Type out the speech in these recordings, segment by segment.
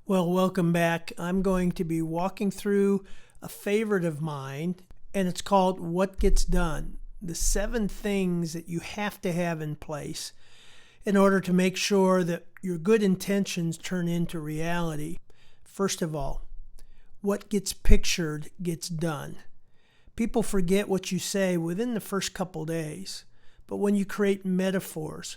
Well, welcome back. I'm going to be walking through a favorite of mine, and it's called What Gets Done. The 7 things that you have to have in place in order to make sure that your good intentions turn into reality. First of all, what gets pictured gets done. People forget what you say within the first couple days, but when you create metaphors,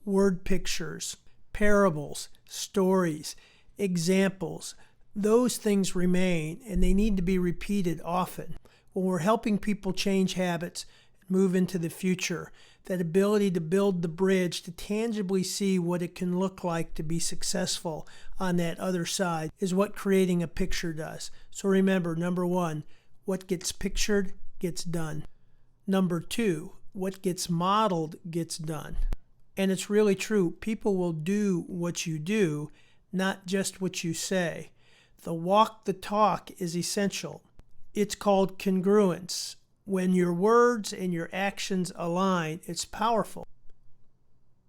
word pictures, parables, stories, examples, those things remain and they need to be repeated often. When we're helping people change habits and move into the future, that ability to build the bridge to tangibly see what it can look like to be successful on that other side is what creating a picture does. So remember, number 1, what gets pictured gets done. Number 2, what gets modeled gets done. And it's really true. People will do what you do, not just what you say. The walk the talk is essential. It's called congruence. When your words and your actions align, it's powerful.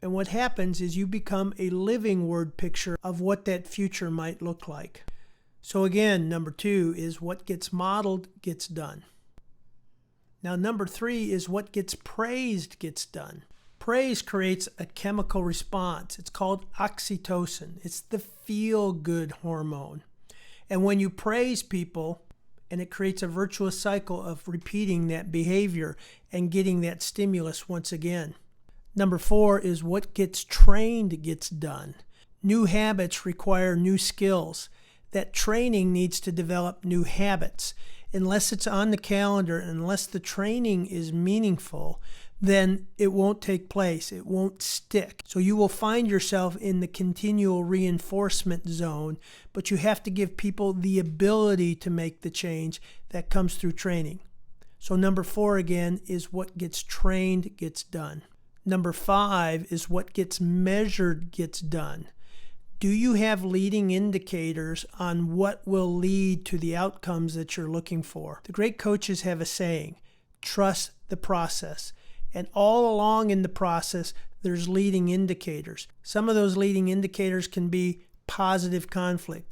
And what happens is you become a living word picture of what that future might look like. So again, number 2 is what gets modeled gets done. Now number 3 is what gets praised gets done. Praise creates a chemical response. It's called oxytocin. It's the feel-good hormone. And when you praise people, and it creates a virtuous cycle of repeating that behavior and getting that stimulus once again. Number 4 is what gets trained gets done. New habits require new skills. That training needs to develop new habits. Unless it's on the calendar, unless the training is meaningful, then it won't take place. It won't stick. So you will find yourself in the continual reinforcement zone, but you have to give people the ability to make the change that comes through training. So number 4 again is what gets trained gets done. Number 5 is what gets measured gets done. Do you have leading indicators on what will lead to the outcomes that you're looking for? The great coaches have a saying, trust the process. And all along in the process, there's leading indicators. Some of those leading indicators can be positive conflict,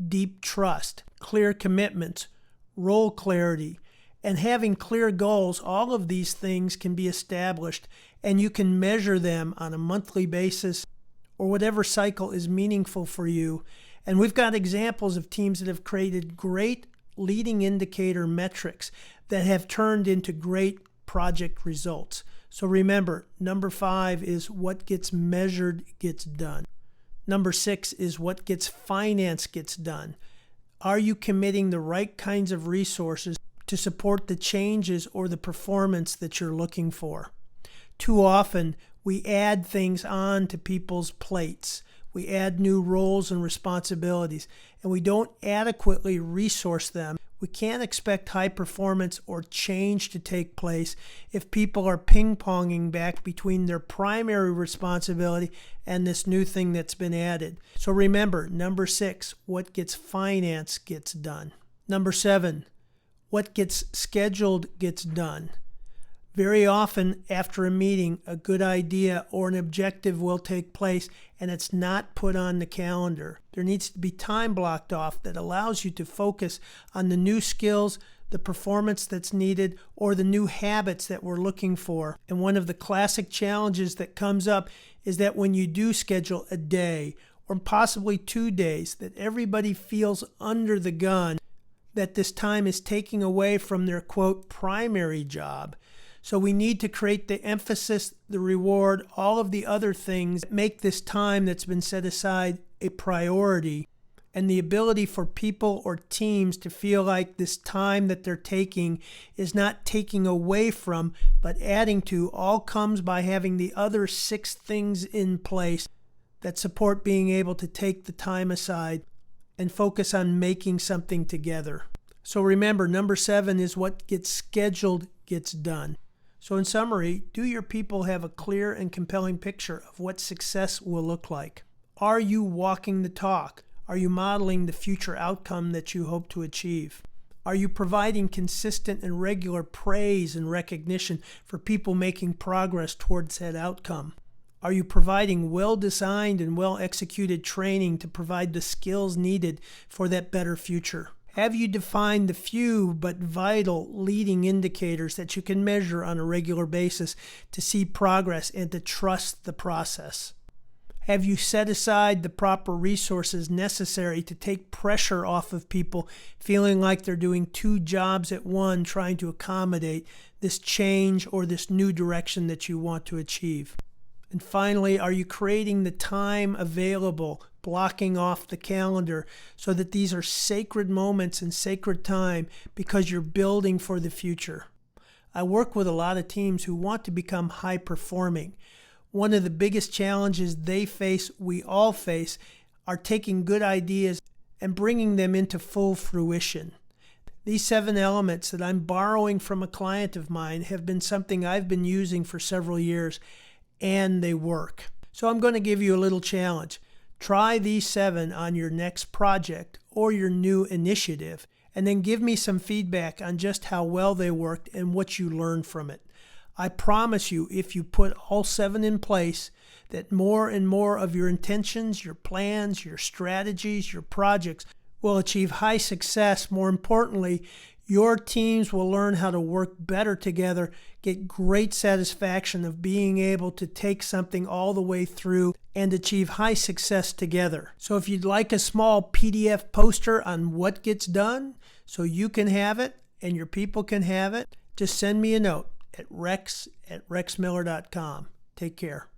deep trust, clear commitments, role clarity, and having clear goals. All of these things can be established, and you can measure them on a monthly basis or whatever cycle is meaningful for you. And we've got examples of teams that have created great leading indicator metrics that have turned into great project results. So remember, number 5 is what gets measured gets done. Number 6 is what gets financed gets done. Are you committing the right kinds of resources to support the changes or the performance that you're looking for? Too often, we add things on to people's plates. We add new roles and responsibilities, and we don't adequately resource them. We can't expect high performance or change to take place if people are ping-ponging back between their primary responsibility and this new thing that's been added. So remember, number 6, what gets financed gets done. Number 7, what gets scheduled gets done. Very often after a meeting, a good idea or an objective will take place and it's not put on the calendar. There needs to be time blocked off that allows you to focus on the new skills, the performance that's needed, or the new habits that we're looking for. And one of the classic challenges that comes up is that when you do schedule a day or possibly 2 days, that everybody feels under the gun, that this time is taking away from their, quote, primary job. So we need to create the emphasis, the reward, all of the other things that make this time that's been set aside a priority, and the ability for people or teams to feel like this time that they're taking is not taking away from, but adding to, all comes by having the other 6 things in place that support being able to take the time aside and focus on making something together. So remember, number 7 is what gets scheduled gets done. So in summary, do your people have a clear and compelling picture of what success will look like? Are you walking the talk? Are you modeling the future outcome that you hope to achieve? Are you providing consistent and regular praise and recognition for people making progress towards that outcome? Are you providing well-designed and well-executed training to provide the skills needed for that better future? Have you defined the few but vital leading indicators that you can measure on a regular basis to see progress and to trust the process? Have you set aside the proper resources necessary to take pressure off of people feeling like they're doing two jobs at one, trying to accommodate this change or this new direction that you want to achieve? And finally, are you creating the time available, blocking off the calendar so that these are sacred moments and sacred time because you're building for the future? I work with a lot of teams who want to become high performing. One of the biggest challenges they face, we all face, are taking good ideas and bringing them into full fruition. These 7 elements that I'm borrowing from a client of mine have been something I've been using for several years, and they work. So I'm going to give you a little challenge. Try these 7 on your next project or your new initiative, and then give me some feedback on just how well they worked and what you learned from it. I promise you, if you put all 7 in place, that more and more of your intentions, your plans, your strategies, your projects will achieve high success. More importantly, your teams will learn how to work better together, get great satisfaction of being able to take something all the way through and achieve high success together. So if you'd like a small PDF poster on what gets done so you can have it and your people can have it, just send me a note at rex@rexmiller.com. Take care.